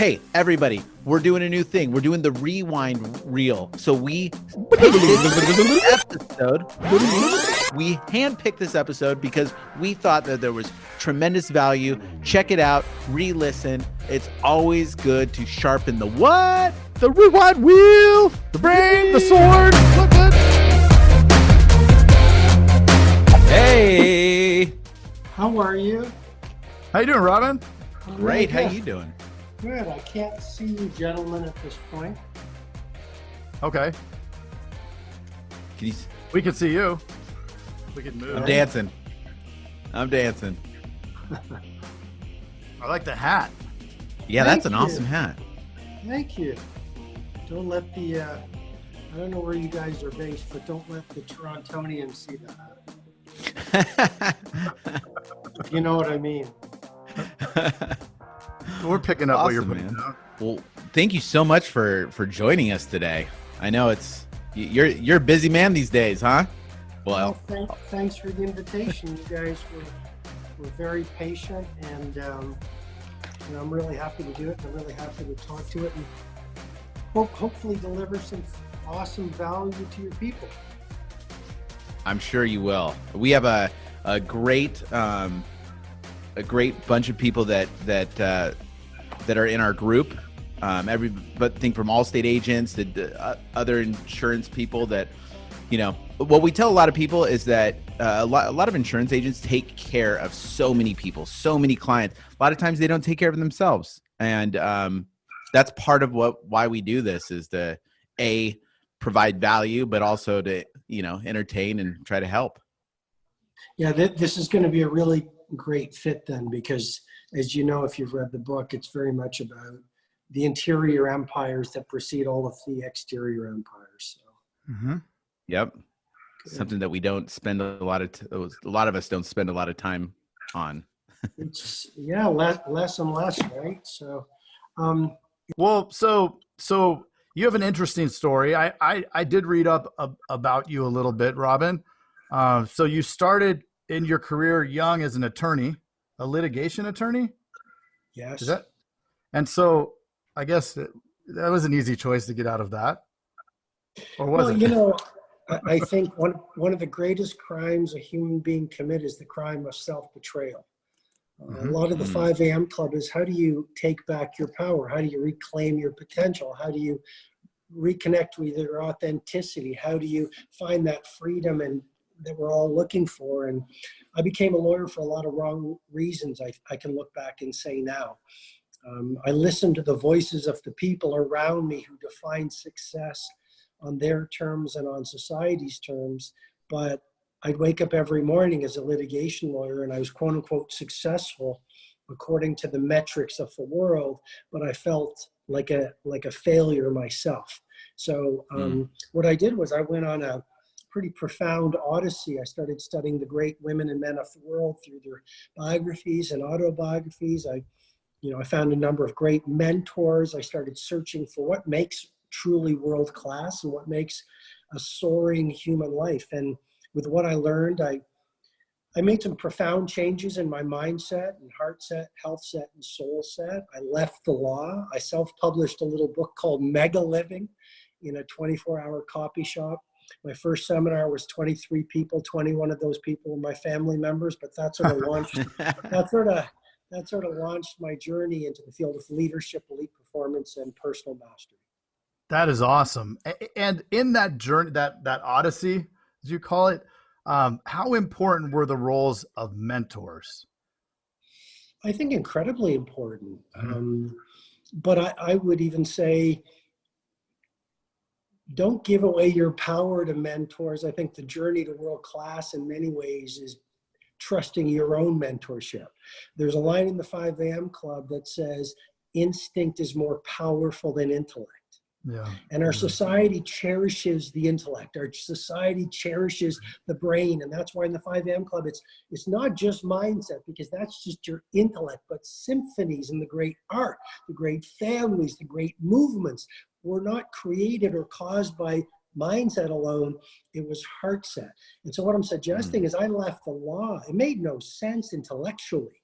Hey, everybody, we're doing a new thing. We're doing the rewind reel. So we handpicked this episode because we thought that there was tremendous value. Check it out, re-listen. It's always good to sharpen the what? The rewind wheel, the brain, the sword. Hey. How are you? How you doing, Robin? Great. How you doing? Good. I can't see you gentlemen at this point. Okay. We can see you. We can move. I'm dancing. I like the hat. Yeah, that's an awesome hat. Thank you. Don't let the, I don't know where you guys are based, but don't let the Torontonians see that. You know what I mean. We're picking up what you're putting down. Well, thank you so much for joining us today. I know you're a busy man these days, huh? Well, thanks for the invitation. You guys were very patient, and I'm really happy to do it. I'm really happy to talk to it, and hopefully deliver some awesome value to your people. I'm sure you will. We have a great bunch of people that are in our group. Everything from Allstate agents to other insurance people that, what we tell a lot of people is that a lot of insurance agents take care of so many people, so many clients. A lot of times they don't take care of themselves. And that's part of why we do this, is to provide value, but also to, entertain and try to help. Yeah, this is going to be a really great fit then, because as you know, if you've read the book, it's very much about the interior empires that precede all of the exterior empires. So. Mm-hmm. Yep. Good. Something that we don't spend a lot of us don't spend a lot of time on. It's less and less, right? So, so you have an interesting story. I did read up about you a little bit, Robin. So you started in your career young as an attorney, a litigation attorney? Yes. And so I guess that was an easy choice to get out of that. Or was it? I think one of the greatest crimes a human being commits is the crime of self-betrayal. A lot of the 5 a.m. Club is, how do you take back your power? How do you reclaim your potential? How do you reconnect with your authenticity? How do you find that freedom and that we're all looking for? And I became a lawyer for a lot of wrong reasons. I can look back and say now. I listened to the voices of the people around me who define success on their terms and on society's terms, but I'd wake up every morning as a litigation lawyer and I was quote unquote successful according to the metrics of the world, but I felt like a failure myself. So what I did was I went on a pretty profound odyssey. I started studying the great women and men of the world through their biographies and autobiographies. I found a number of great mentors. I started searching for what makes truly world-class and what makes a soaring human life. And with what I learned, I made some profound changes in my mindset and heart set, health set, and soul set. I left the law. I self-published a little book called Mega Living in a 24-hour copy shop. My first seminar was 23 people. 21 of those people were my family members, but that sort of launched my journey into the field of leadership, elite performance, and personal mastery. That is awesome. And in that journey, that odyssey, as you call it, how important were the roles of mentors? I think incredibly important. But I would even say, don't give away your power to mentors. I think the journey to world class in many ways is trusting your own mentorship. There's a line in the 5 a.m. Club that says, instinct is more powerful than intellect. Yeah. And our society cherishes the intellect. Our society cherishes the brain. And that's why in the 5 a.m. Club, it's not just mindset, because that's just your intellect, but symphonies and the great art, the great families, the great movements were not created or caused by mindset alone. It was heart set. And so what I'm suggesting is I left the law. It made no sense intellectually.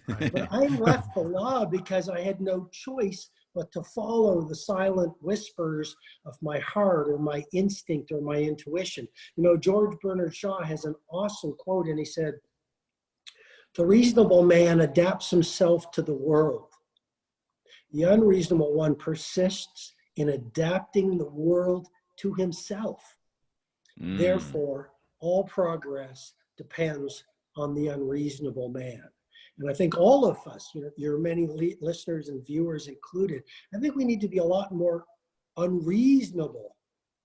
But I left the law because I had no choice but to follow the silent whispers of my heart or my instinct or my intuition. You know, George Bernard Shaw has an awesome quote, and he said, "The reasonable man adapts himself to the world. The unreasonable one persists in adapting the world to himself. Therefore, all progress depends on the unreasonable man." And I think all of us, your many listeners and viewers included, I think we need to be a lot more unreasonable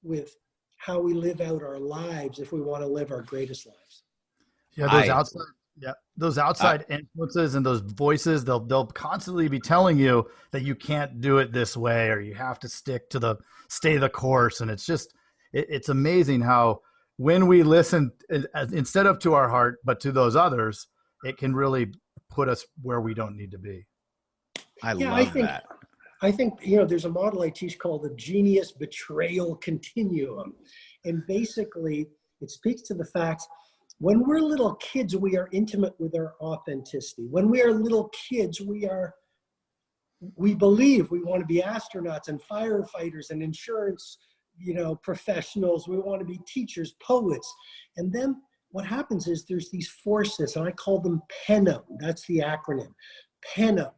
with how we live out our lives if we want to live our greatest lives. Yeah, those outside influences and those voices, they'll constantly be telling you that you can't do it this way, or you have to stay the course. And it's just, it's amazing how when we listen instead of to our heart, but to those others, it can really put us where we don't need to be. I think, there's a model I teach called the genius betrayal continuum. And basically it speaks to the fact when we're little kids, we are intimate with our authenticity. When we are little kids, we believe we want to be astronauts and firefighters and insurance, professionals. We want to be teachers, poets. And then what happens is there's these forces, and I call them PENUM. That's the acronym. PENUM,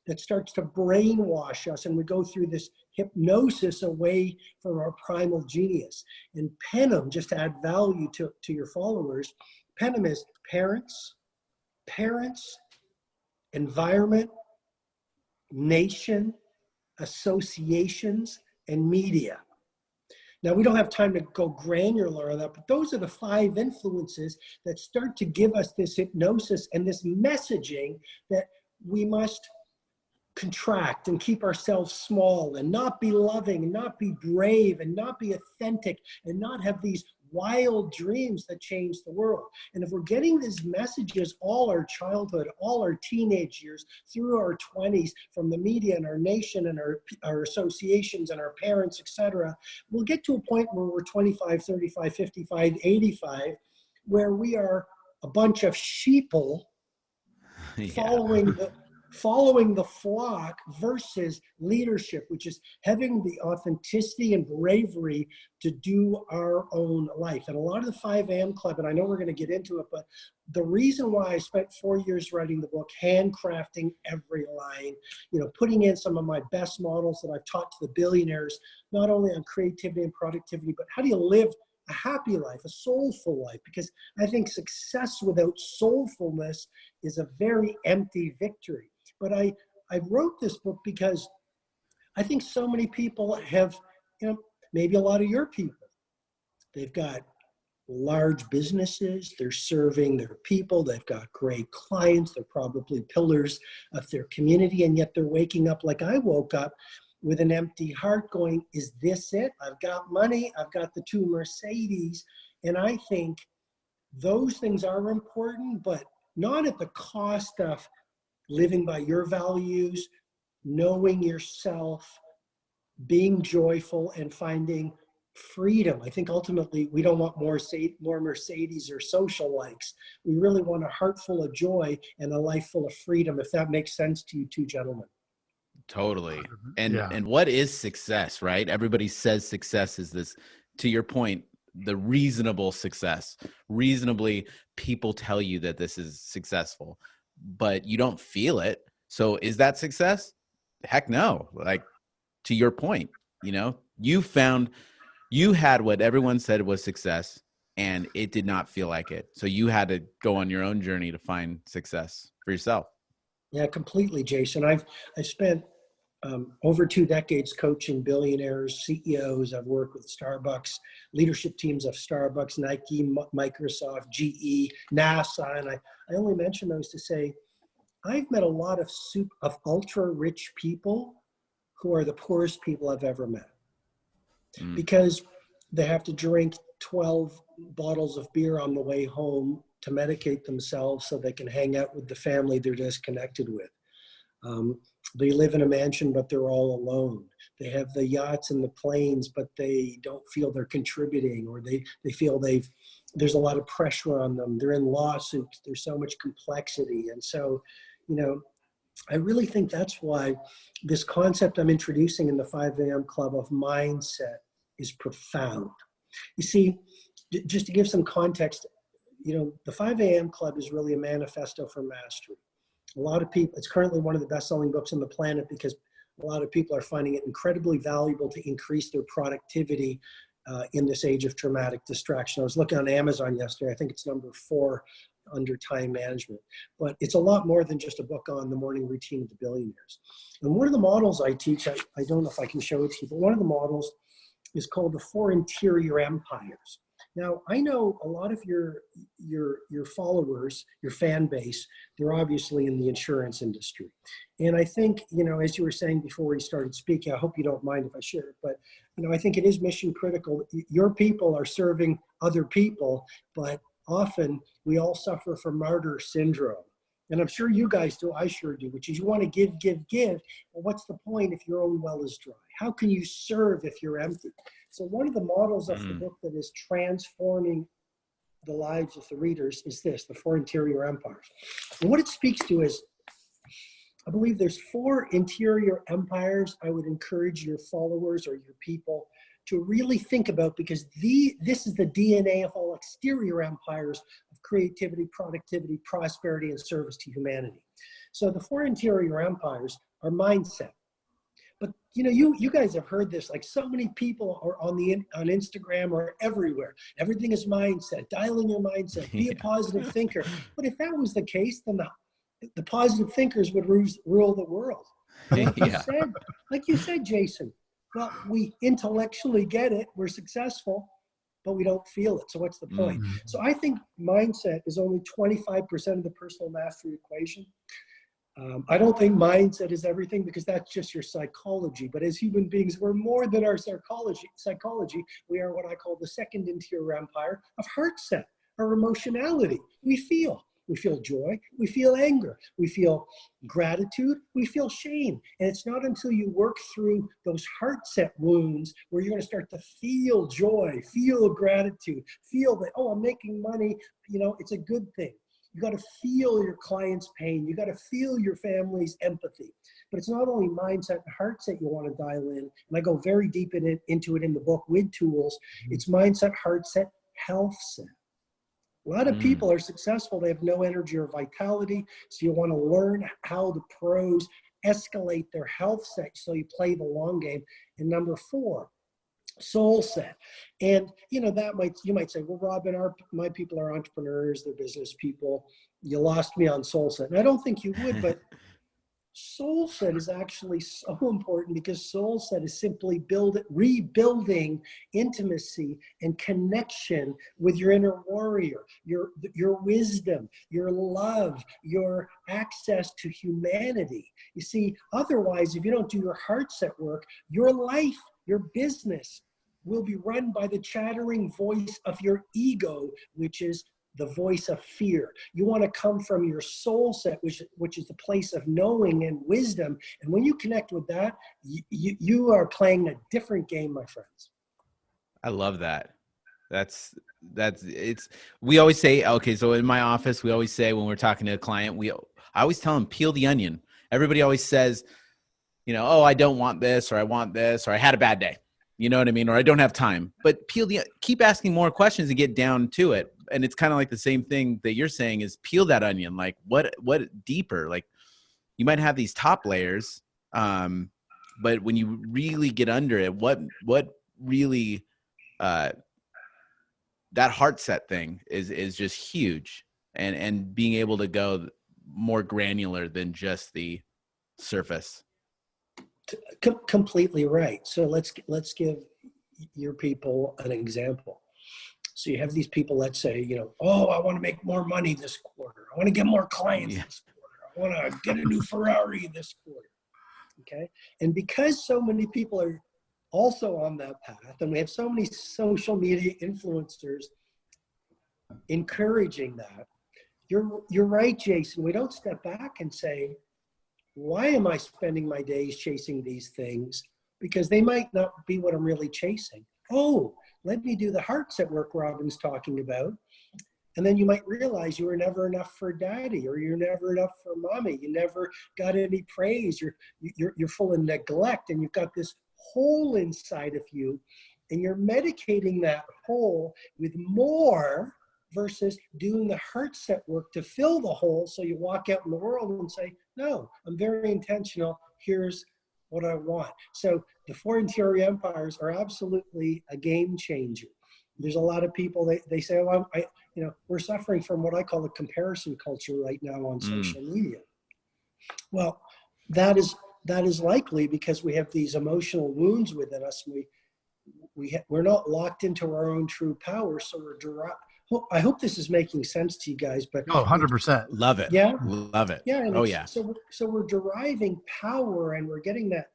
that starts to brainwash us, and we go through this hypnosis away from our primal genius. And PENUM, just to add value to your followers, PENUM is parents, environment, nation, associations, and media. Now, we don't have time to go granular on that, but those are the 5 influences that start to give us this hypnosis and this messaging that we must contract and keep ourselves small and not be loving and not be brave and not be authentic and not have these wild dreams that change the world. And if we're getting these messages all our childhood, all our teenage years, through our 20s, from the media and our nation and our associations and our parents, etc., we'll get to a point where we're 25, 35, 55, 85, where we are a bunch of sheeple following the flock versus leadership, which is having the authenticity and bravery to do our own life. And a lot of the 5 AM Club, and I know we're going to get into it, but the reason why I spent 4 years writing the book, handcrafting every line, putting in some of my best models that I've taught to the billionaires, not only on creativity and productivity, but how do you live a happy life, a soulful life? Because I think success without soulfulness is a very empty victory. But I wrote this book because I think so many people have, maybe a lot of your people, they've got large businesses, they're serving their people, they've got great clients, they're probably pillars of their community, and yet they're waking up like I woke up with an empty heart going, is this it? I've got money, I've got the 2 Mercedes. And I think those things are important, but not at the cost of living by your values, knowing yourself, being joyful, and finding freedom. I think ultimately we don't want more Mercedes or social likes. We really want a heart full of joy and a life full of freedom, if that makes sense to you 2 gentlemen. Totally. And what is success, right? Everybody says success is this, to your point, the reasonable success. Reasonably, people tell you that this is successful, but you don't feel it. So is that success? Heck no. Like, to your point, you had what everyone said was success, and it did not feel like it. So you had to go on your own journey to find success for yourself. Yeah, completely, Jason. I've spent over 2 decades coaching billionaires, CEOs. I've worked with Starbucks, leadership teams of Starbucks, Nike, Microsoft, GE, NASA. And I only mention those to say, I've met a lot of ultra rich people who are the poorest people I've ever met. Because they have to drink 12 bottles of beer on the way home to medicate themselves so they can hang out with the family they're disconnected with. They live in a mansion, but they're all alone. They have the yachts and the planes, but they don't feel they're contributing, or they feel there's a lot of pressure on them. They're in lawsuits. There's so much complexity. And so, you know, I really think that's why this concept I'm introducing in the 5 a.m. Club of mindset is profound. You see, just to give some context, you know, the 5 a.m. Club is really a manifesto for mastery. A lot of people, it's currently one of the best-selling books on the planet because a lot of people are finding it incredibly valuable to increase their productivity in this age of dramatic distraction. I was looking on Amazon yesterday. I think it's number 4 under time management. But it's a lot more than just a book on the morning routine of the billionaires. And one of the models I teach, I don't know if I can show it to you, but one of the models is called the 4 interior empires. Now, I know a lot of your followers, your fan base, they're obviously in the insurance industry. And I think, you know, as you were saying before we started speaking, I hope you don't mind if I share it, but, you know, I think it is mission critical. Your people are serving other people, but often we all suffer from martyr syndrome. And I'm sure you guys do, I sure do, which is you want to give, give, give. Well, what's the point if your own well is dry? How can you serve if you're empty? So one of the models of the book that is transforming the lives of the readers is this, the 4 interior empires. And what it speaks to is, I believe there's 4 interior empires I would encourage your followers or your people to really think about, because this is the DNA of all exterior empires of creativity, productivity, prosperity, and service to humanity. So the 4 interior empires are mindset. But you know, you guys have heard this, like so many people are on Instagram or everywhere. Everything is mindset, dial in your mindset, be a positive thinker. But if that was the case, then the positive thinkers would rule the world. Like you said, Jason, well, we intellectually get it, we're successful, but we don't feel it. So what's the point? So I think mindset is only 25% of the personal mastery equation. I don't think mindset is everything because that's just your psychology. But as human beings, we're more than our psychology. We are what I call the 2nd interior empire of heart set, our emotionality. We feel joy, we feel anger, we feel gratitude, we feel shame. And it's not until you work through those heart set wounds where you're going to start to feel joy, feel gratitude, feel that, oh, I'm making money, you know, it's a good thing. You got to feel your client's pain. You got to feel your family's empathy. But it's not only mindset and heart set you want to dial in, and I go very deep into it in the book with tools. It's mindset, heart set, health set. A lot of people are successful. They have no energy or vitality. So you want to learn how the pros escalate their health set so you play the long game. And number 4, soul set. And you know, you might say, well, Robin, my people are entrepreneurs, they're business people. You lost me on soul set. And I don't think you would, but soul set is actually so important because soul set is simply rebuilding intimacy and connection with your inner warrior, your wisdom, your love, your access to humanity. You see, otherwise, if you don't do your heart set work, your life, your business will be run by the chattering voice of your ego, which is the voice of fear. You want to come from your soul set, which is the place of knowing and wisdom. And when you connect with that, you are playing a different game, my friends. I love that. We always say, okay, so in my office, we always say when we're talking to a client, I always tell them, peel the onion. Everybody always says, you know, oh, I don't want this, or I want this, or I had a bad day. You know what I mean? Or I don't have time. But keep asking more questions and get down to it. And it's kind of like the same thing that you're saying is peel that onion. Like what deeper? Like you might have these top layers, but when you really get under it, what really that heart set thing is just huge. And being able to go more granular than just the surface. Completely right. So let's give your people an example. So you have these people, let's say, you know, oh, I want to make more money this quarter. I want to get more clients this quarter. I want to get a new Ferrari this quarter. Okay. And because so many people are also on that path, and we have so many social media influencers encouraging that, you're right, Jason. We don't step back and say, why am I spending my days chasing these things? Because they might not be what I'm really chasing. Oh, let me do the heart set work Robin's talking about. And then you might realize you were never enough for daddy, or you're never enough for mommy. You never got any praise. You're full of neglect, and you've got this hole inside of you, and you're medicating that hole with more versus doing the heart set work to fill the hole. So you walk out in the world and say, no, I'm very intentional. Here's what I want. So the 4 interior empires are absolutely a game changer. There's a lot of people, they say, oh, we're suffering from what I call a comparison culture right now on social media. Well, that is likely because we have these emotional wounds within us. We're not locked into our own true power. So I hope this is making sense to you guys, but 100%. Love it. Yeah. Love it. Yeah. And oh yeah. So we're deriving power, and we're getting that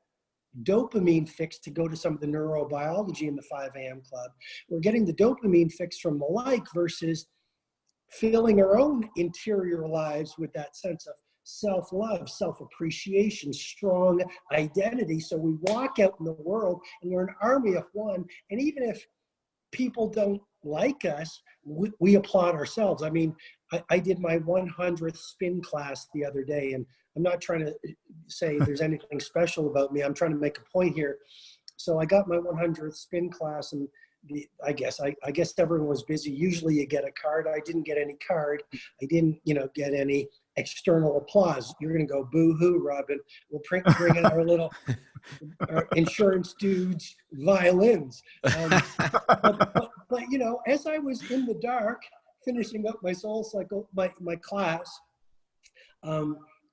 dopamine fix to go to some of the neurobiology in the 5 a.m. club. We're getting the dopamine fix from the like versus filling our own interior lives with that sense of self-love, self-appreciation, strong identity. So we walk out in the world and we're an army of one. And even if people don't like us, we applaud ourselves. I mean, I did my 100th spin class the other day, and I'm not trying to say there's anything special about me. I'm trying to make a point here. So I got my 100th spin class, and I guess everyone was busy. Usually you get a card. I didn't get any card. I didn't, get any external applause. You're going to go boo-hoo, Robin. We'll bring in our little our insurance dudes violins. But as I was in the dark, finishing up my soul cycle, my class,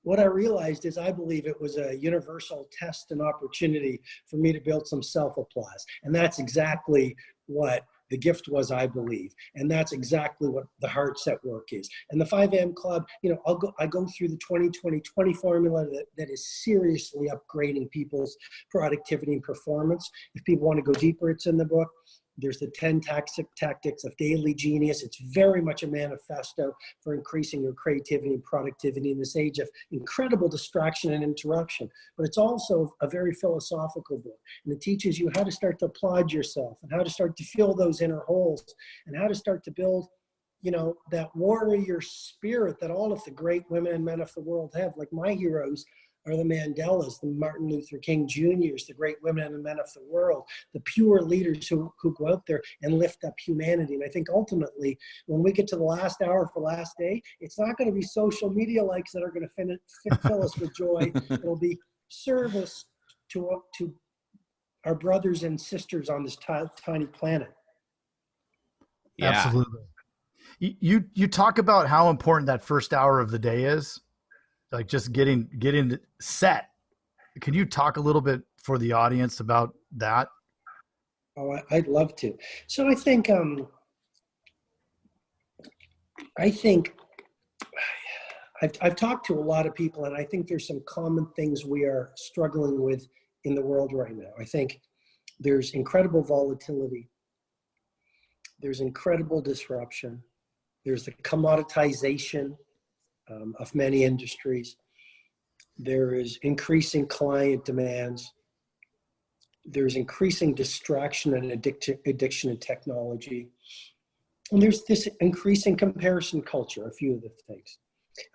what I realized is I believe it was a universal test and opportunity for me to build some self-applause. And that's exactly what the gift was, I believe. And that's exactly what the heart set work is. And the 5 a.m. club, I go through the 20-20-20 formula that is seriously upgrading people's productivity and performance. If people want to go deeper, it's in the book. There's the 10 tactics of daily genius. It's very much a manifesto for increasing your creativity and productivity in this age of incredible distraction and interruption. But it's also a very philosophical book. And it teaches you how to start to applaud yourself and how to start to fill those inner holes and how to start to build, that warrior spirit that all of the great women and men of the world have. Like my heroes are the Mandelas, the Martin Luther King Jr.'s, the great women and men of the world, the pure leaders who go out there and lift up humanity. And I think ultimately, when we get to the last hour for last day, it's not going to be social media likes that are going to fill us with joy. It'll be service to our brothers and sisters on this tiny planet. Yeah. Absolutely. You talk about how important that first hour of the day is. Like just getting set. Can you talk a little bit for the audience about that? Oh, I'd love to. So I think I've talked to a lot of people, and I think there's some common things we are struggling with in the world right now. I think there's incredible volatility. There's incredible disruption. There's the commoditization of many industries. There is increasing client demands. There's increasing distraction and addiction in technology. And there's this increasing comparison culture, a few of the things.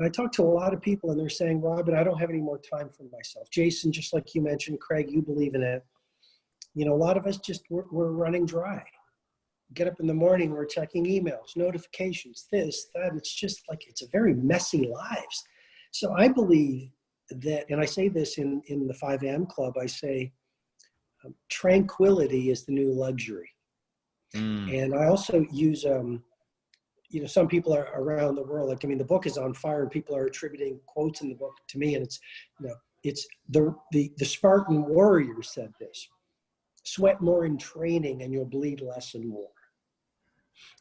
And I talk to a lot of people and they're saying, Robin, I don't have any more time for myself. Jason, just like you mentioned, Craig, you believe in it. A lot of us we're running dry. Get up in the morning, we're checking emails, notifications, this, that. It's just like, it's a very messy lives. So I believe that, and I say this in the 5 a.m. club, I say, tranquility is the new luxury. And I also use, some people are around the world. Like, the book is on fire and people are attributing quotes in the book to me. And it's the Spartan warrior said this: sweat more in training and you'll bleed less in war.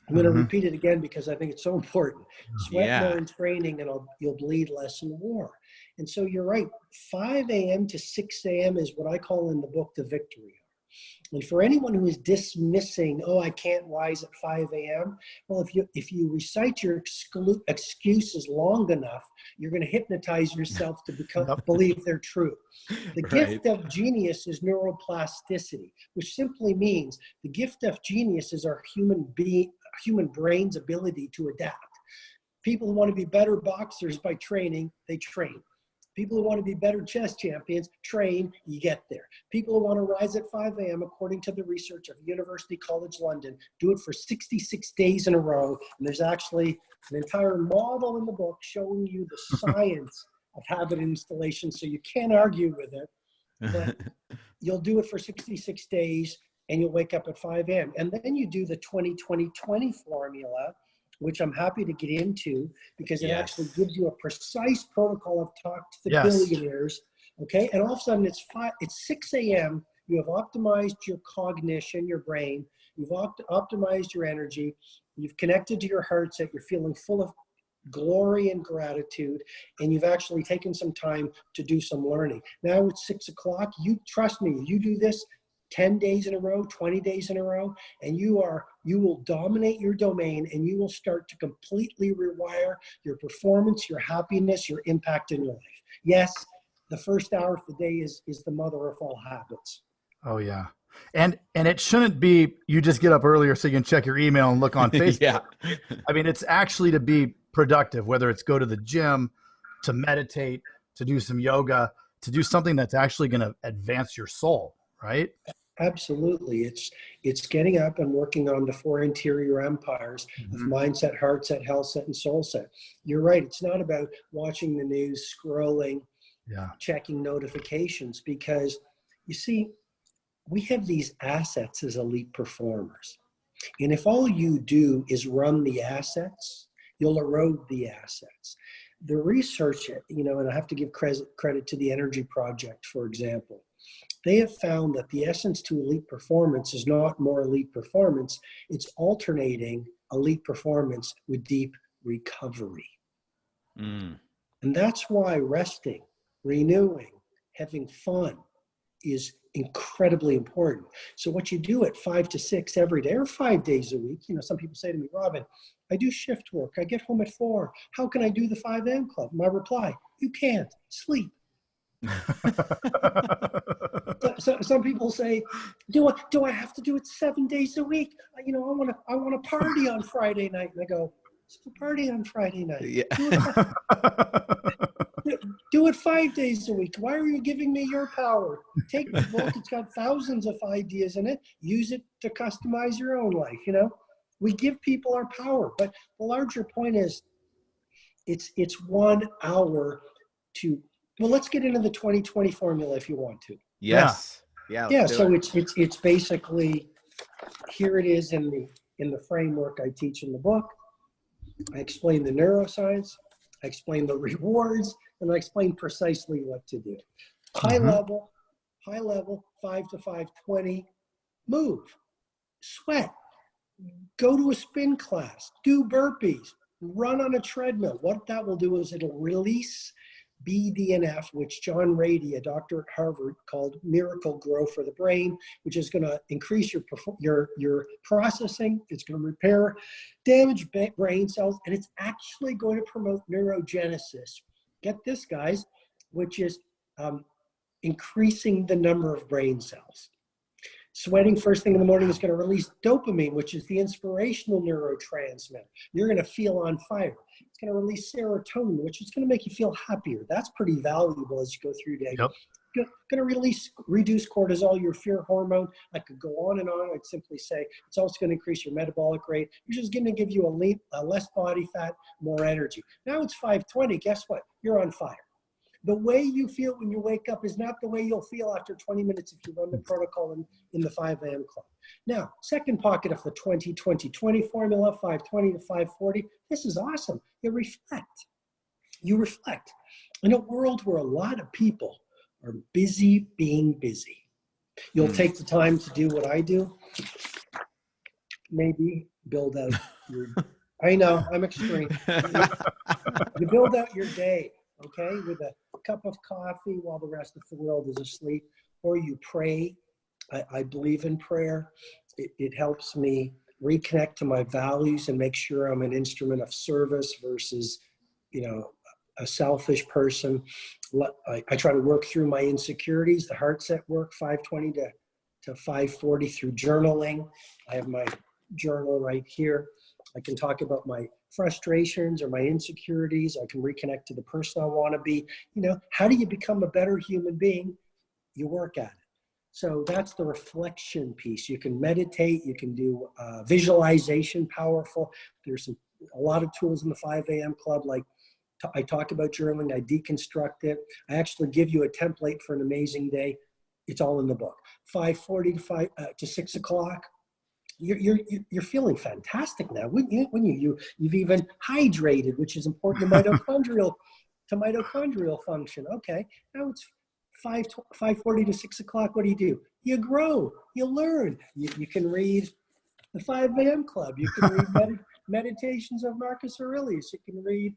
I'm going to repeat it again because I think it's so important. Sweat more in training and you'll bleed less in war. And so you're right. 5 a.m. to 6 a.m. is what I call in the book the victory hour. And for anyone who is dismissing, I can't rise at 5 a.m., well, if you recite your excuses long enough, you're going to hypnotize yourself to believe they're true. The gift of genius is neuroplasticity, which simply means the gift of genius is our human brain's ability to adapt. People who want to be better boxers by training, they train. People who want to be better chess champions, train, you get there. People who want to rise at 5 a.m., according to the research of University College London, do it for 66 days in a row. And there's actually an entire model in the book showing you the science of habit installation, so you can't argue with it. But you'll do it for 66 days, and you'll wake up at 5 a.m. And then you do the 20-20-20 formula, which I'm happy to get into, because it actually gives you a precise protocol. I've talked to the billionaires, okay? And all of a sudden it's 6 a.m. You have optimized your cognition, your brain. You've optimized your energy. You've connected to your heart set. You're feeling full of glory and gratitude, and you've actually taken some time to do some learning. Now it's 6 o'clock. You trust me, you do this 10 days in a row, 20 days in a row, and you will dominate your domain, and you will start to completely rewire your performance, your happiness, your impact in your life. Yes, the first hour of the day is the mother of all habits. Oh yeah. And it shouldn't be you just get up earlier so you can check your email and look on Facebook. I mean, it's actually to be productive, whether it's go to the gym, to meditate, to do some yoga, to do something that's actually going to advance your soul, right? Absolutely. It's getting up and working on the 4 interior empires of mindset, heart set, health set, and soul set. You're right. It's not about watching the news, scrolling, checking notifications, because you see, we have these assets as elite performers. And if all you do is run the assets, you'll erode the assets. The research, and I have to give credit to the Energy Project, for example. They have found that the essence to elite performance is not more elite performance, it's alternating elite performance with deep recovery. And that's why resting, renewing, having fun is incredibly important. So what you do at 5 to 6 every day, or 5 days a week, some people say to me, Robin, I do shift work, I get home at 4. How can I do the 5 a.m. club? My reply, you can't, sleep. So some people say, do I have to do it 7 days a week? I want to party on Friday night. And I go, still party on Friday night. Do it 5 days a week. Why are you giving me your power? Take the book. It's got thousands of ideas in it. Use it to customize your own life. We give people our power, but the larger point is it's 1 hour to. Well, let's get into the 20-20 formula if you want to. Yes. Yeah. So it's basically, here it is in the framework I teach in the book. I explain the neuroscience, I explain the rewards, and I explain precisely what to do. High level, 5 to 5-20, move, sweat, go to a spin class, do burpees, run on a treadmill. What that will do is it'll release BDNF, which John Rady, a doctor at Harvard, called miracle grow for the brain, which is going to increase your processing. It's going to repair damaged brain cells, and it's actually going to promote neurogenesis. Get this, guys, which is increasing the number of brain cells. Sweating first thing in the morning is going to release dopamine, which is the inspirational neurotransmitter. You're going to feel on fire. It's going to release serotonin, which is going to make you feel happier. That's pretty valuable as you go through your day. Yep. Going to reduce cortisol, your fear hormone. I could go on and on. I'd simply say it's also going to increase your metabolic rate. You're just going to give you a less body fat, more energy. Now it's 5:20. Guess what? You're on fire. The way you feel when you wake up is not the way you'll feel after 20 minutes if you run the protocol in the 5 a.m. club. Now, second pocket of the 20-20-20 formula, 5:20 to 5:40. This is awesome. You reflect. In a world where a lot of people are busy being busy, you'll take the time to do what I do. Maybe build out your, I know, I'm extreme. You build out your day, okay, with a cup of coffee while the rest of the world is asleep, or you pray. I believe in prayer. It helps me reconnect to my values and make sure I'm an instrument of service versus, a selfish person. I try to work through my insecurities, the heart set work, 5:20 to 5:40 through journaling. I have my journal right here. I can talk about my frustrations or my insecurities. I can reconnect to the person I want to be. How do you become a better human being? You work at it. So that's the reflection piece. You can meditate, you can do visualization, powerful. There's a lot of tools in the 5 a.m. club, like I talk about journaling, I deconstruct it. I actually give you a template for an amazing day. It's all in the book. 5:40 to 6 o'clock. You're feeling fantastic now. When you've even hydrated, which is important to mitochondrial function. Okay, now it's 5:40 to 6 o'clock. What do? You grow, you learn. You can read the 5 a.m. club. You can read Meditations of Marcus Aurelius. You can read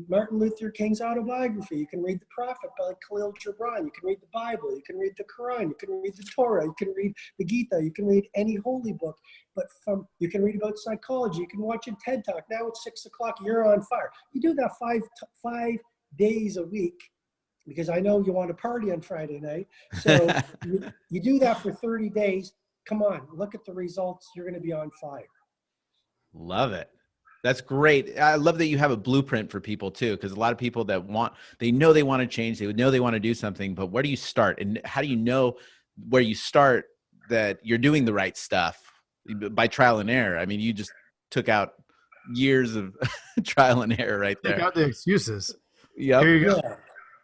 Martin Luther King's autobiography. You can read The Prophet by Khalil Gibran. You can read the Bible. You can read the Quran. You can read the Torah. You can read the Gita. You can read any holy book. But you can read about psychology. You can watch a TED Talk. Now it's 6 o'clock. You're on fire. You do that five days a week, because I know you want to party on Friday night. So you do that for 30 days. Come on, look at the results. You're going to be on fire. Love it. That's great. I love that you have a blueprint for people too, because a lot of people they know they want to change, they know they want to do something, but where do you start? And how do you know where you start that you're doing the right stuff? By trial and error. I mean, you just took out years of trial and error right there. Take out the excuses. Yep. Here you go.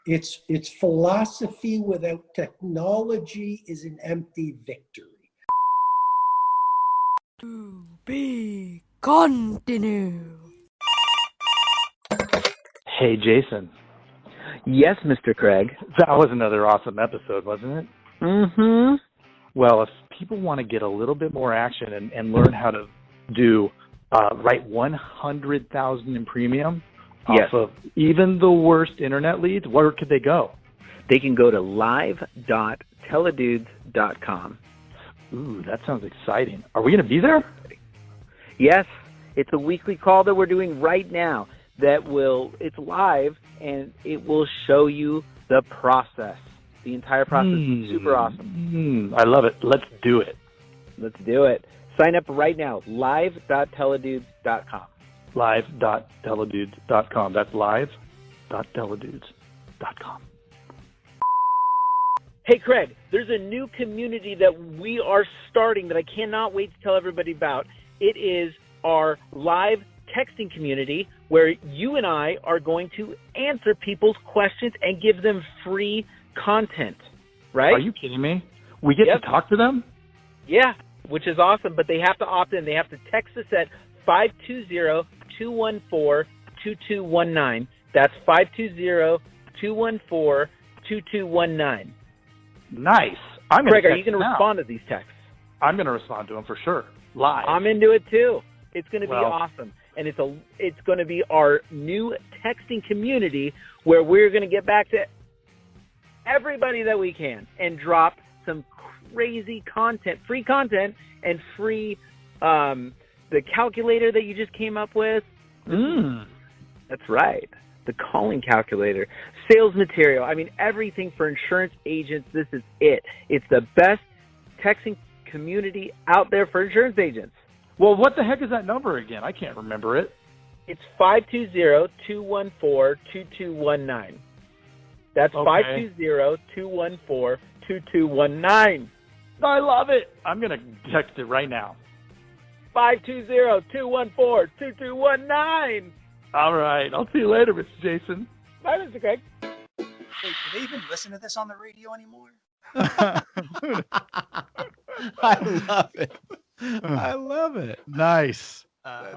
Yeah. It's philosophy without technology is an empty victory. To be continued. Hey, Jason. Yes, Mr. Craig. That was another awesome episode, wasn't it? Mm-hmm. Well, if people want to get a little bit more action and learn how to write 100,000 in premium Yes. off of even the worst internet leads, where could they go? They can go to live.teledudes.com. Ooh, that sounds exciting. Are we going to be there? Yes, it's a weekly call that we're doing right now it's live, and it will show you the process. The entire process is super awesome. I love it. Let's do it. Let's do it. Sign up right now, live.teledudes.com. Live.teledudes.com. That's live.teledudes.com. Hey, Craig, there's a new community that we are starting that I cannot wait to tell everybody about. It is our live texting community where you and I are going to answer people's questions and give them free content, right? Are you kidding me? We get Yep. to talk to them? Yeah, which is awesome, but they have to opt in. They have to text us at 520-214-2219. That's 520-214-2219. Nice. Craig, are you going to respond to these texts? I'm going to respond to them for sure. Live. I'm into it too. It's going to be Well- awesome. And it's going to be our new texting community where we're going to get back to everybody that we can and drop some crazy content, free content, and free the calculator that you just came up with. That's right. The calling calculator, sales material. I mean, everything for insurance agents. This is it. It's the best texting community out there for insurance agents. Well, what the heck is that number again? I can't remember it. It's 520-214-2219. That's Okay. 520-214-2219. I love it. I'm going to text it right now. 520-214-2219. All right. I'll see you later, Mr. Jason. Bye, Mr. Craig. Wait, do they even listen to this on the radio anymore? I love it. I love it. Nice. All right.